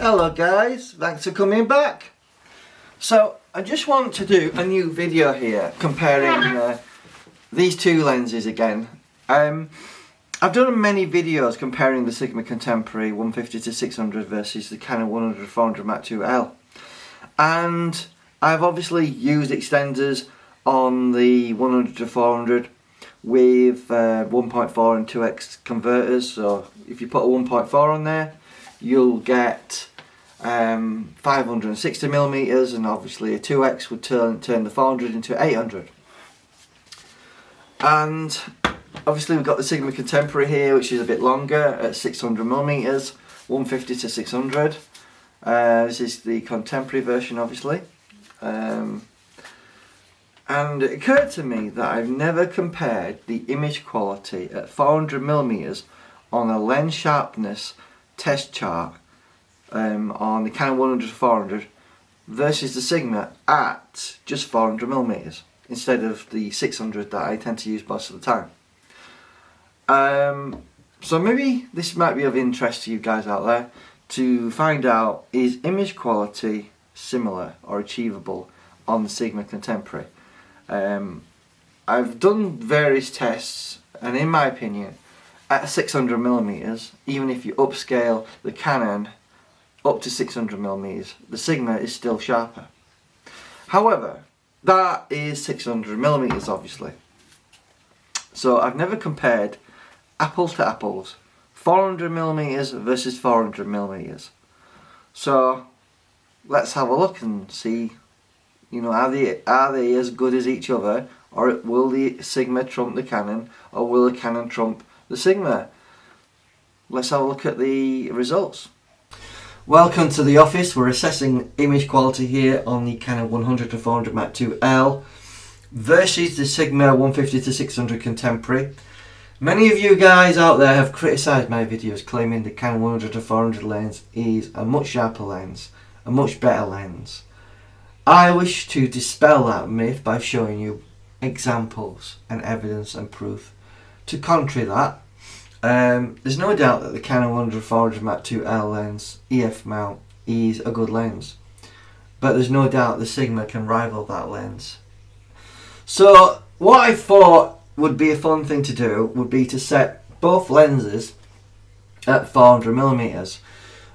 Hello guys, thanks for coming back. So I just want to do a new video here comparing these two lenses again. I've done many videos comparing the Sigma Contemporary 150-600 versus the Canon 100-400 Mark II-L, and I've obviously used extenders on the 100-400 with 1.4 and 2x converters. So if you put a 1.4 on there, you'll get 560 millimeters, and obviously a 2x would turn the 400 into 800. And obviously we've got the Sigma Contemporary here, which is a bit longer at 600 millimeters, 150-600. This is the Contemporary version, obviously. And it occurred to me that I've never compared the image quality at 400 millimeters on a lens sharpness test chart on the Canon 100-400 versus the Sigma at just 400 millimeters instead of the 600 that I tend to use most of the time. So maybe this might be of interest to you guys out there to find out, is image quality similar or achievable on the Sigma Contemporary? I've done various tests, and in my opinion, at 600 millimeters, even if you upscale the Canon up to 600 millimeters, the Sigma is still sharper. However, that is 600 millimeters, obviously. So I've never compared apples to apples, 400 millimeters versus 400 millimeters. So let's have a look and see, are they as good as each other, or will the Sigma trump the Canon, or will the Canon trump the Sigma? Let's have a look at the results. Welcome to the office. We're assessing image quality here on the Canon 100-400 Mark II-L versus the Sigma 150-600 Contemporary. Many of you guys out there have criticised my videos, claiming the Canon 100-400 lens is a much sharper lens, a much better lens. I wish to dispel that myth by showing you examples and evidence and proof to contrary that. There's no doubt that the Canon 100-400 Mark II-L lens EF mount is a good lens, but there's no doubt the Sigma can rival that lens. So what I thought would be a fun thing to do would be to set both lenses at 400 millimeters.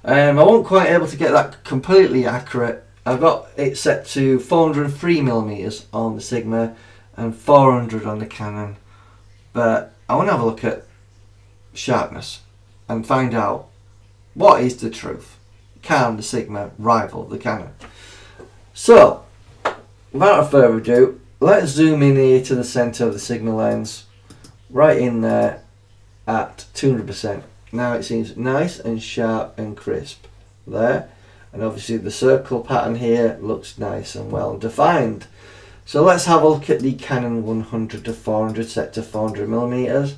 I wasn't quite able to get that completely accurate. I've got it set to 403 millimeters on the Sigma and 400 on the Canon, but I want to have a look at sharpness and find out what is the truth. Can the Sigma rival the Canon? So without further ado, let's zoom in here to the center of the Sigma lens, right in there at 200%. Now it seems nice and sharp and crisp there, and obviously the circle pattern here looks nice and well defined. So let's have a look at the Canon 100-400 set to 400 millimeters.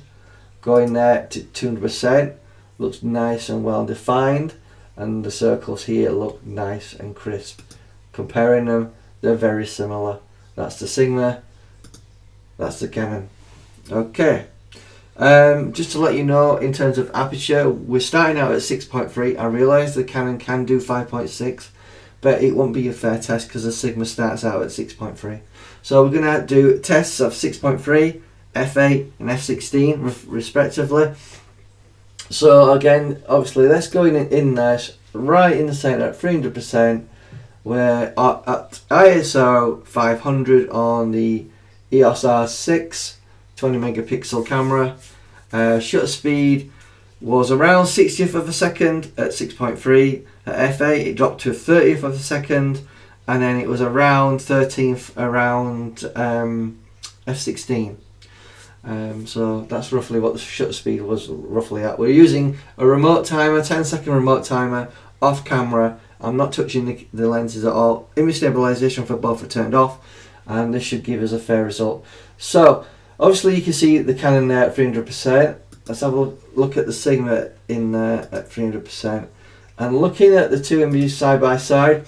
Going there to 200%, looks nice and well defined, and the circles here look nice and crisp. Comparing them, they're very similar. That's the Sigma, that's the Canon. Okay, just to let you know, in terms of aperture, we're starting out at 6.3. I realise the Canon can do 5.6, but it won't be a fair test because the Sigma starts out at 6.3. So we're going to do tests of 6.3, f8 and f16 respectively. So again, obviously let's go in there right in the centre at 300%. We're at ISO 500 on the EOS R6 20 megapixel camera. Shutter speed was around 60th of a second at 6.3. At f8 it dropped to 30th of a second, and then it was around 13th around f16. So that's roughly what the shutter speed was roughly at. We're using a remote timer, 10-second remote timer, off camera. I'm not touching the lenses at all. Image stabilization for both are turned off, and this should give us a fair result. So obviously you can see the Canon there at 300%. Let's have a look at the Sigma in there at 300%, and looking at the two images side by side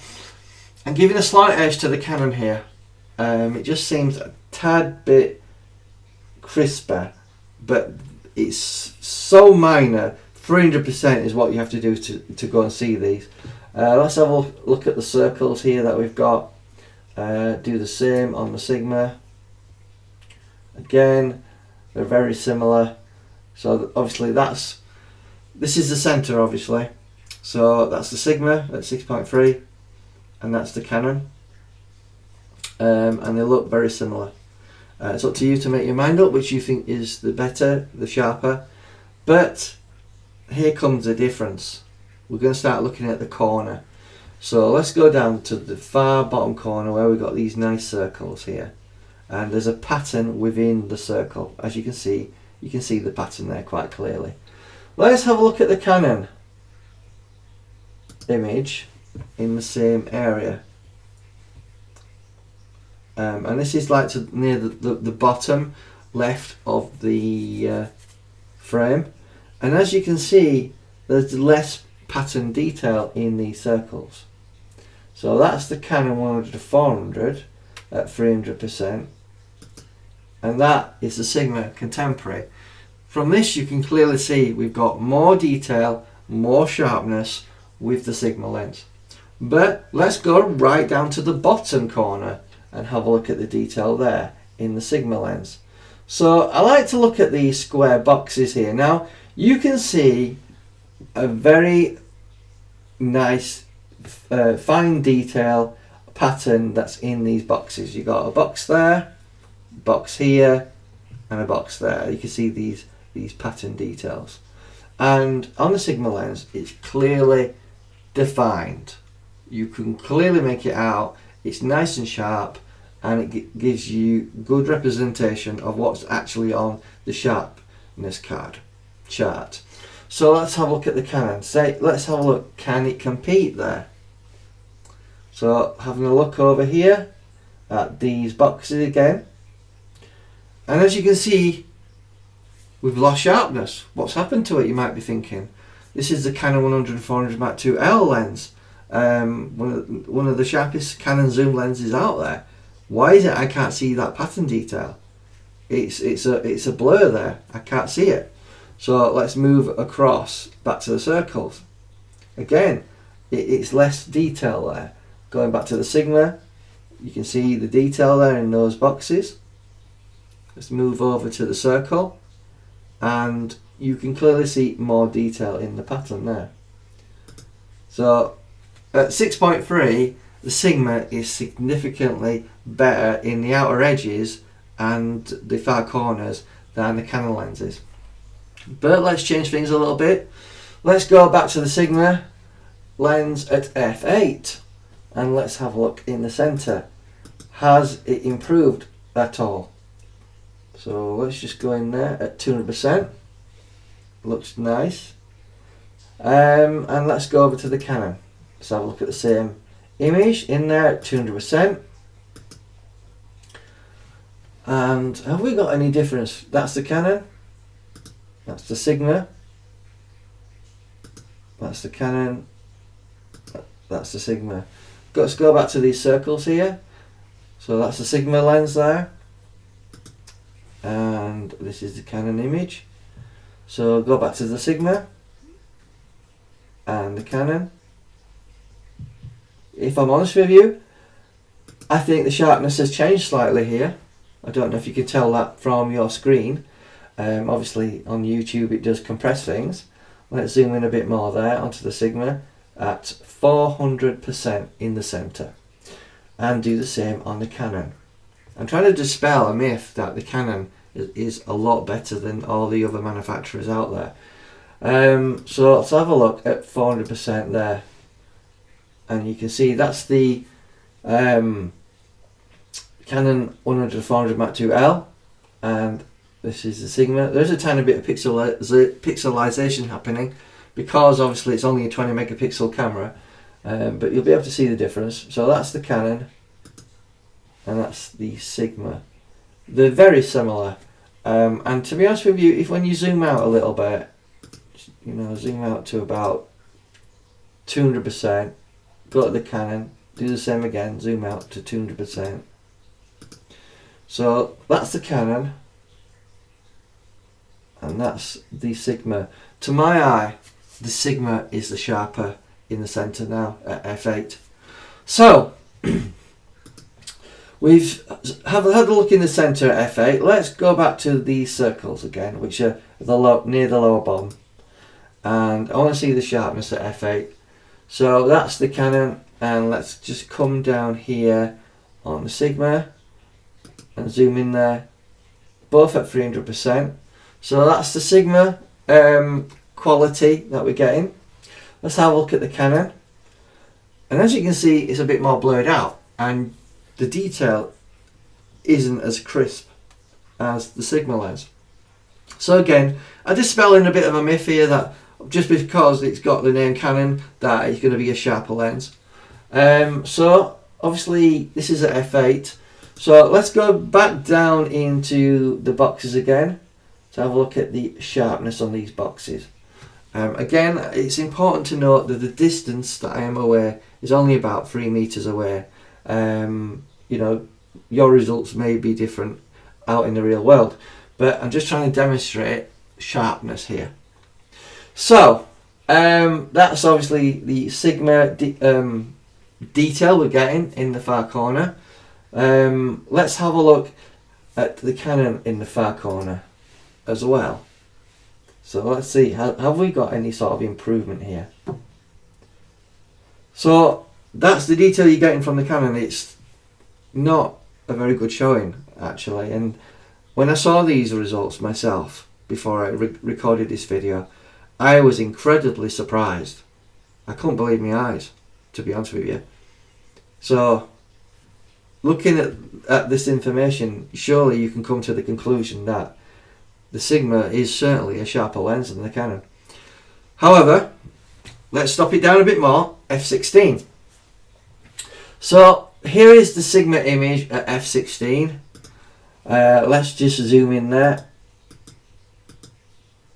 and giving a slight edge to the Canon here. It just seems a tad bit crisper, but it's so minor 300% is what you have to do to go and see these. Let's have a look at the circles here that we've got. Do the same on the Sigma. Again, they're very similar. So obviously this is the center, obviously. So that's the Sigma at 6.3, and that's the Canon. And they look very similar. It's up to you to make your mind up which you think is the better, the sharper. But here comes the difference. We're going to start looking at the corner. So let's go down to the far bottom corner where we've got these nice circles here. And there's a pattern within the circle. As you can see the pattern there quite clearly. Let's have a look at the Canon image in the same area. And this is like near the bottom left of the frame. And as you can see, there's less pattern detail in these circles. So that's the Canon 100-400 at 300%. And that is the Sigma Contemporary. From this you can clearly see we've got more detail, more sharpness with the Sigma lens. But let's go right down to the bottom corner and have a look at the detail there in the Sigma lens. So I like to look at these square boxes here. Now you can see a very nice fine detail pattern that's in these boxes. You got a box there, box here, and a box there. You can see these pattern details, and on the Sigma lens it's clearly defined. You can clearly make it out. It's nice and sharp, and it gives you good representation of what's actually on the sharpness card chart. So let's have a look at the Canon. Let's have a look, can it compete there? So having a look over here at these boxes again, and as you can see, we've lost sharpness. What's happened to it, you might be thinking? This is the Canon 100-400 Mark II L lens, one of the sharpest Canon zoom lenses out there. Why is it I can't see that pattern detail? It's a blur there. I can't see it. So let's move across back to the circles. Again, it's less detail there. Going back to the Sigma, you can see the detail there in those boxes. Let's move over to the circle, and you can clearly see more detail in the pattern there. So at 6.3, the Sigma is significantly better in the outer edges and the far corners than the Canon lenses. But let's change things a little bit. Let's go back to the Sigma lens at f8, and let's have a look in the center. Has it improved at all? So let's just go in there at 200%. Looks nice. And let's go over to the Canon. Let's have a look at the same image in there at 200%. And have we got any difference? That's the Canon. That's the Sigma. That's the Canon. That's the Sigma. Let's go back to these circles here. So that's the Sigma lens there. And this is the Canon image. So go back to the Sigma and the Canon. If I'm honest with you, I think the sharpness has changed slightly here. I don't know if you can tell that from your screen. Obviously on YouTube it does compress things. Let's zoom in a bit more there onto the Sigma at 400% in the center, and do the same on the Canon. I'm trying to dispel a myth that the Canon is a lot better than all the other manufacturers out there. So let's have a look at 400% there, and you can see that's the Canon 100-400 Mark II L, and this is the Sigma. There's a tiny bit of pixelization happening because obviously it's only a 20 megapixel camera, but you'll be able to see the difference. So that's the Canon and that's the Sigma. They're very similar, and to be honest with you, if when you zoom out a little bit, zoom out to about 200%, go to the Canon, do the same again, zoom out to 200%. So that's the Canon, and and that's the Sigma. To my eye, the Sigma is the sharper in the centre now at f8. So we've had a look in the centre at f8. Let's go back to these circles again, which are near the lower bottom, and I want to see the sharpness at f8. So that's the Canon, and let's just come down here on the Sigma and zoom in there, both at 300%. So that's the Sigma quality that we're getting. Let's have a look at the Canon, and as you can see, it's a bit more blurred out, and the detail isn't as crisp as the Sigma lens. So again, I dispel in a bit of a myth here that just because it's got the name Canon that it's going to be a sharper lens. So obviously this is at f8. So let's go back down into the boxes again to have a look at the sharpness on these boxes. Again, it's important to note that the distance that I am away is only about 3 meters away. You know, your results may be different out in the real world, but I'm just trying to demonstrate sharpness here. So that's obviously the Sigma detail we're getting in the far corner. Let's have a look at the Canon in the far corner as well. So let's see, have we got any sort of improvement here? So that's the detail you're getting from the Canon. It's not a very good showing actually, and when I saw these results myself before I recorded this video, I was incredibly surprised. I couldn't believe my eyes, to be honest with you. So looking at this information, surely you can come to the conclusion that the Sigma is certainly a sharper lens than the Canon. However, let's stop it down a bit more, f16. So here is the Sigma image at f16. Let's just zoom in there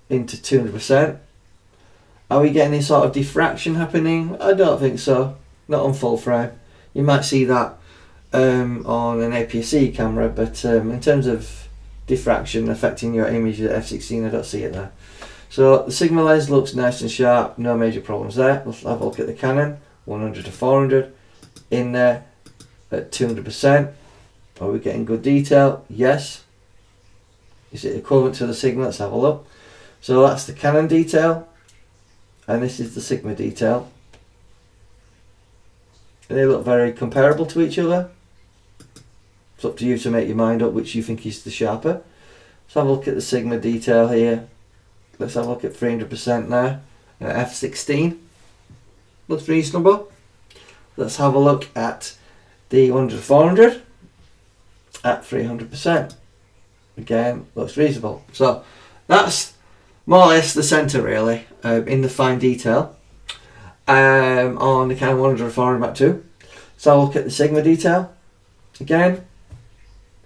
into 200%. Are we getting any sort of diffraction happening? I don't think so. Not on full frame. You might see that on an APS-C camera, but in terms of diffraction affecting your image at f16, I don't see it there. So the Sigma lens looks nice and sharp, no major problems there. Let's have a look at the Canon, 100 to 400, in there at 200%. Are we getting good detail? Yes. Is it equivalent to the Sigma? Let's have a look. So that's the Canon detail, and this is the Sigma detail. They look very comparable to each other. It's up to you to make your mind up which you think is the sharper. Let's have a look at the Sigma detail here. Let's have a look at 300% there at f16. Looks reasonable. Let's have a look at the 100-400 at 300%. Again, looks reasonable. So that's more or less the centre really, in the fine detail on the Canon 100-400 Mark II. So I'll look at the Sigma detail. Again,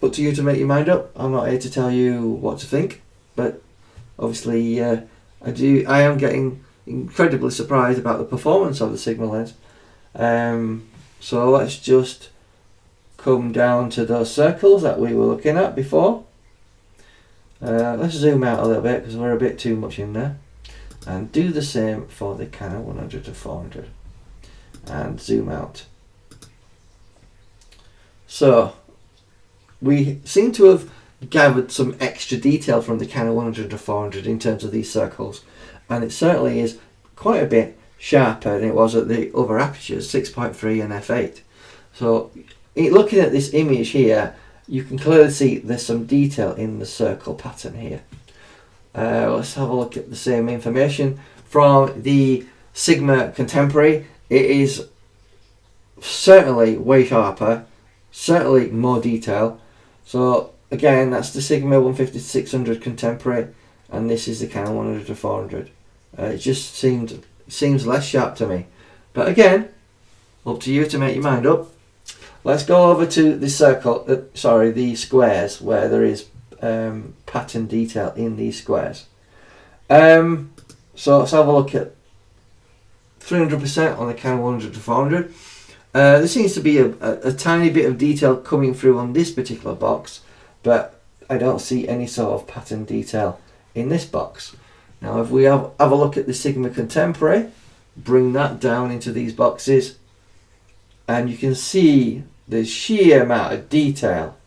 up to you to make your mind up. I'm not here to tell you what to think, but obviously I am getting incredibly surprised about the performance of the Sigma lens. So let's just come down to those circles that we were looking at before. Let's zoom out a little bit because we're a bit too much in there, and do the same for the Canon 100-400 and zoom out. So we seem to have gathered some extra detail from the Canon 100-400 in terms of these circles, and it certainly is quite a bit sharper than it was at the other apertures, 6.3 and f8. So looking at this image here, you can clearly see there's some detail in the circle pattern here. Let's have a look at the same information from the Sigma Contemporary. It is certainly way sharper, certainly more detail. So again, that's the Sigma 150-600 Contemporary, and this is the Canon 100-400. It just seems less sharp to me, but again, up to you to make your mind up. Let's go over to the the squares where there is pattern detail in these squares. So let's have a look at 300% on the Canon 100-400. There seems to be a tiny bit of detail coming through on this particular box, but I don't see any sort of pattern detail in this box. Now if we have a look at the Sigma Contemporary, bring that down into these boxes, and you can see the sheer amount of detail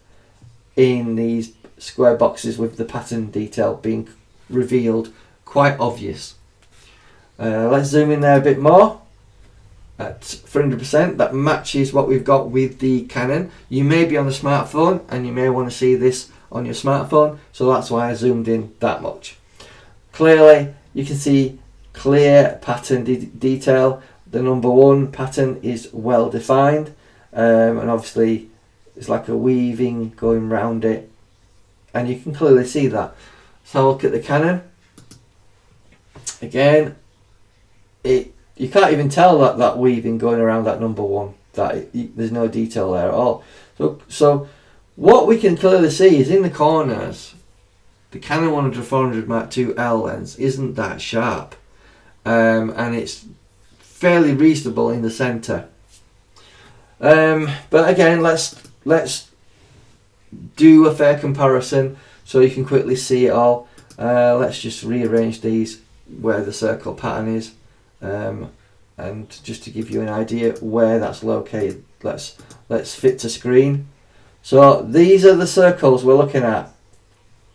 in these square boxes with the pattern detail being revealed, quite obvious. Let's zoom in there a bit more. At 300%, that matches what we've got with the Canon. You may be on the smartphone and you may want to see this on your smartphone, so that's why I zoomed in that much. Clearly you can see clear pattern detail. The number 1 pattern is well defined, and obviously it's like a weaving going round it, and you can clearly see that. So look at the Canon again. You can't even tell that weaving going around that number 1. There's no detail there at all. So what we can clearly see is in the corners, the Canon 100-400 Mark II L lens isn't that sharp, and it's fairly reasonable in the centre. But again, let's do a fair comparison so you can quickly see it all. Let's just rearrange these where the circle pattern is. And just to give you an idea where that's located, let's fit to screen. So these are the circles we're looking at.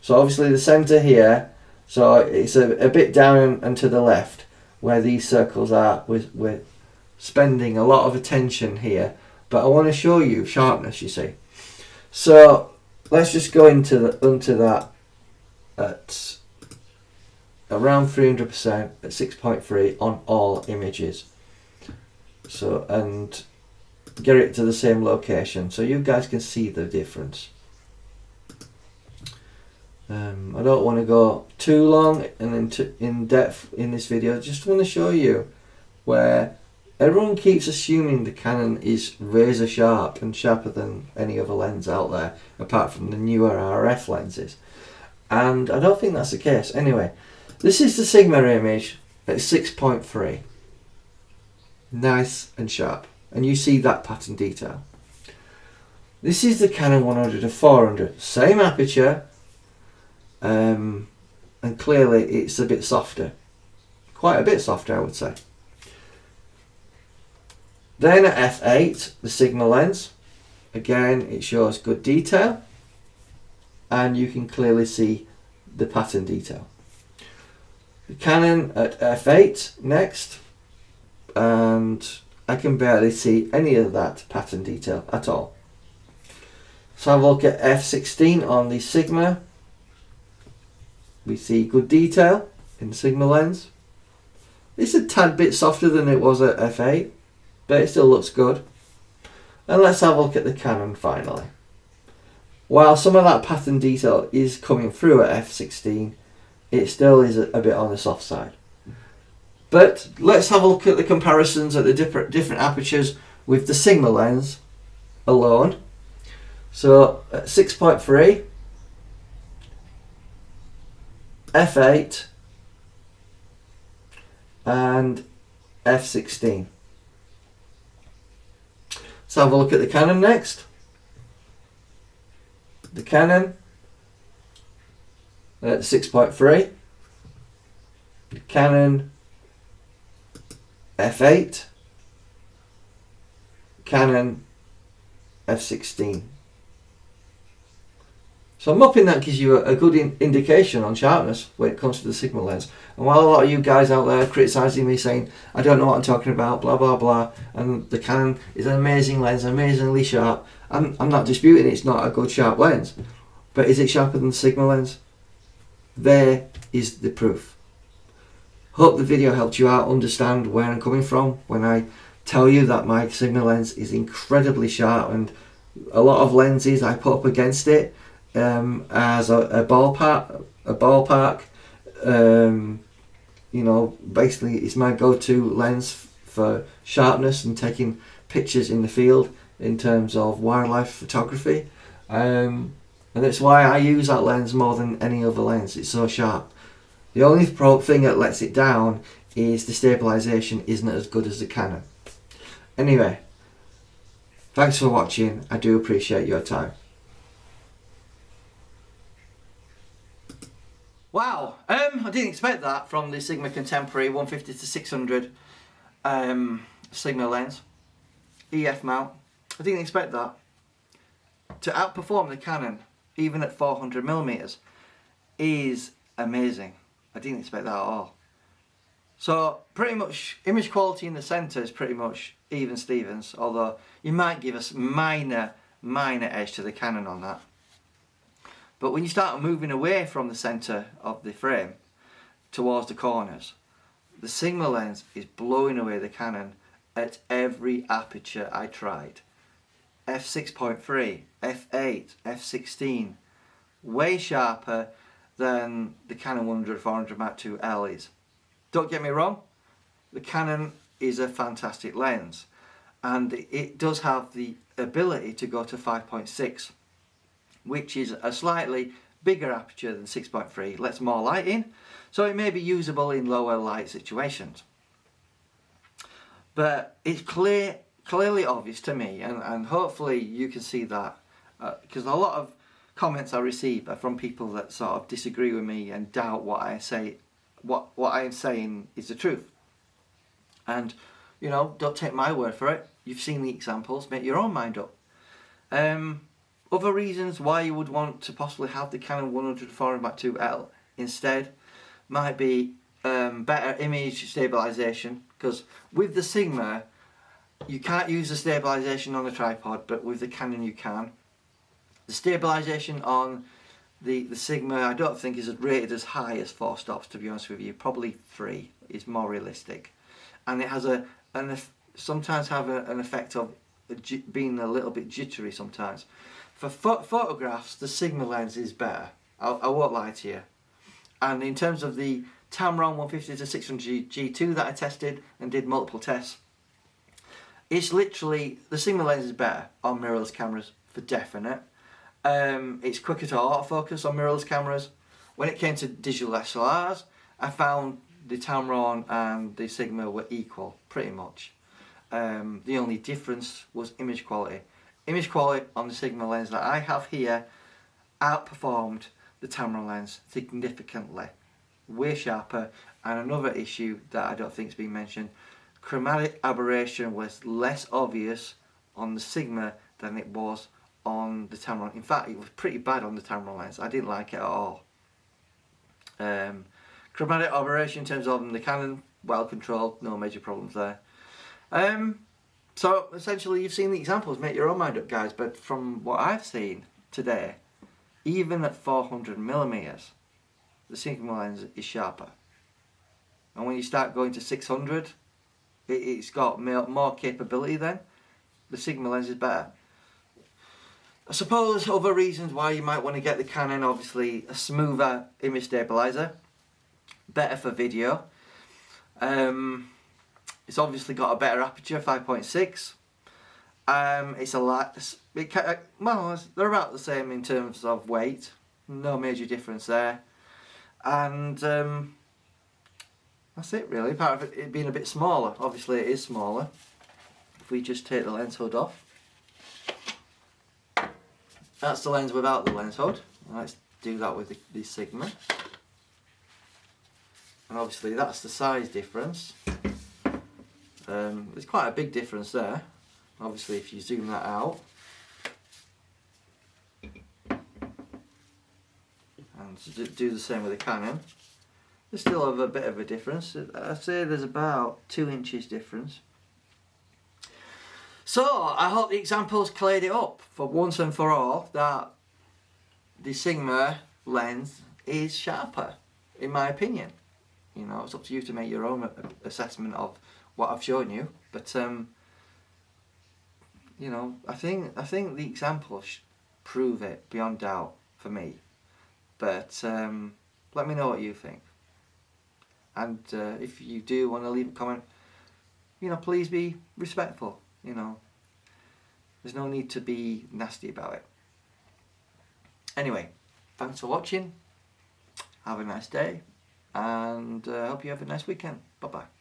So obviously the center here, so it's a bit down and to the left where these circles are. We're spending a lot of attention here, but I want to show you sharpness, you see. So let's just go into that at around 300% at 6.3 on all images. So, and get it to the same location so you guys can see the difference. I don't want to go too long and in depth in this video. I just want to show you where everyone keeps assuming the Canon is razor sharp and sharper than any other lens out there apart from the newer RF lenses, and I don't think that's the case. Anyway, this is the Sigma image at 6.3. Nice and sharp, and you see that pattern detail. This is the Canon 100-400, same aperture, and clearly it's a bit softer, quite a bit softer I would say. Then at f8, the Sigma lens, again it shows good detail, and you can clearly see the pattern detail. The Canon at f8 next, and I can barely see any of that pattern detail at all. So have a look at f16 on the Sigma. We see good detail in the Sigma lens. It's a tad bit softer than it was at f8, but it still looks good. And let's have a look at the Canon finally. While some of that pattern detail is coming through at f16, it still is a bit on the soft side. But let's have a look at the comparisons at the different apertures with the Sigma lens alone. So at 6.3, f8 and f16. Let's have a look at the Canon next. The Canon at 6.3, the Canon f8, Canon f16. So I'm hoping that gives you a good indication on sharpness when it comes to the Sigma lens. And while a lot of you guys out there criticising me saying I don't know what I'm talking about, blah blah blah, and the Canon is an amazing lens, amazingly sharp, I'm not disputing it's not a good sharp lens, but is it sharper than the Sigma lens? There is the proof. Hope the video helped you out understand where I'm coming from when I tell you that my Sigma lens is incredibly sharp, and a lot of lenses I put up against it as a ballpark. You know, basically it's my go-to lens for sharpness and taking pictures in the field in terms of wildlife photography, and that's why I use that lens more than any other lens. It's so sharp. The only thing that lets it down is the stabilization isn't as good as the Canon. Anyway, thanks for watching. I do appreciate your time. Wow, I didn't expect that from the Sigma Contemporary 150 to 600 Sigma lens, EF mount. I didn't expect that. To outperform the Canon, even at 400mm, is amazing. I didn't expect that at all. So pretty much image quality in the centre is pretty much even Stevens, although you might give us minor edge to the Canon on that. But when you start moving away from the centre of the frame towards the corners, the Sigma lens is blowing away the Canon at every aperture I tried. f6.3, f8, f16, way sharper than the Canon 100-400 Mark II L is. Don't get me wrong, the Canon is a fantastic lens, and it does have the ability to go to 5.6, which is a slightly bigger aperture than 6.3, lets more light in, so it may be usable in lower light situations. But it's clearly obvious to me, and hopefully you can see that, because a lot of comments I receive are from people that sort of disagree with me and doubt what I say, what I am saying is the truth. And you know, don't take my word for it. You've seen the examples, make your own mind up. Other reasons why you would want to possibly have the Canon 100-400 Mark II L instead might be better image stabilisation, because with the Sigma you can't use the stabilisation on a tripod, but with the Canon you can. The stabilisation on the Sigma I don't think is rated as high as 4 stops, to be honest with you. Probably 3 is more realistic, and it has sometimes have an effect of being a little bit jittery sometimes. For photographs, the Sigma lens is better. I won't lie to you. And in terms of the Tamron 150 to 600 G2 that I tested and did multiple tests, it's literally, the Sigma lens is better on mirrorless cameras for definite. It's quicker to autofocus on mirrorless cameras. When it came to digital SLRs, I found the Tamron and the Sigma were equal, pretty much. The only difference was image quality. Image quality on the Sigma lens that I have here outperformed the Tamron lens significantly. Way sharper, and another issue that I don't think has been mentioned, chromatic aberration was less obvious on the Sigma than it was on the Tamron. In fact, it was pretty bad on the Tamron lens. I didn't like it at all. Chromatic aberration in terms of the Canon, well controlled, no major problems there. So essentially you've seen the examples, make your own mind up guys, but from what I've seen today, even at 400mm, the Sigma lens is sharper. And when you start going to 600, it's got more capability then. The Sigma lens is better. I suppose other reasons why you might want to get the Canon, obviously a smoother image stabilizer, better for video. It's obviously got a better aperture, 5.6. It's a lot. Well, they're about the same in terms of weight. No major difference there. And that's it really. Apart from it being a bit smaller. Obviously, it is smaller. If we just take the lens hood off, that's the lens without the lens hood. Let's do that with the Sigma. And obviously, that's the size difference. There's quite a big difference there. Obviously if you zoom that out and do the same with the Canon, they still have a bit of a difference. I'd say there's about 2 inches difference. So I hope the examples cleared it up for once and for all that the Sigma lens is sharper, in my opinion. You know, it's up to you to make your own assessment of what I've shown you, but you know, I think the examples prove it beyond doubt for me. But let me know what you think, and if you do want to leave a comment, you know, please be respectful. You know, there's no need to be nasty about it. Anyway, thanks for watching. Have a nice day, and hope you have a nice weekend. Bye bye.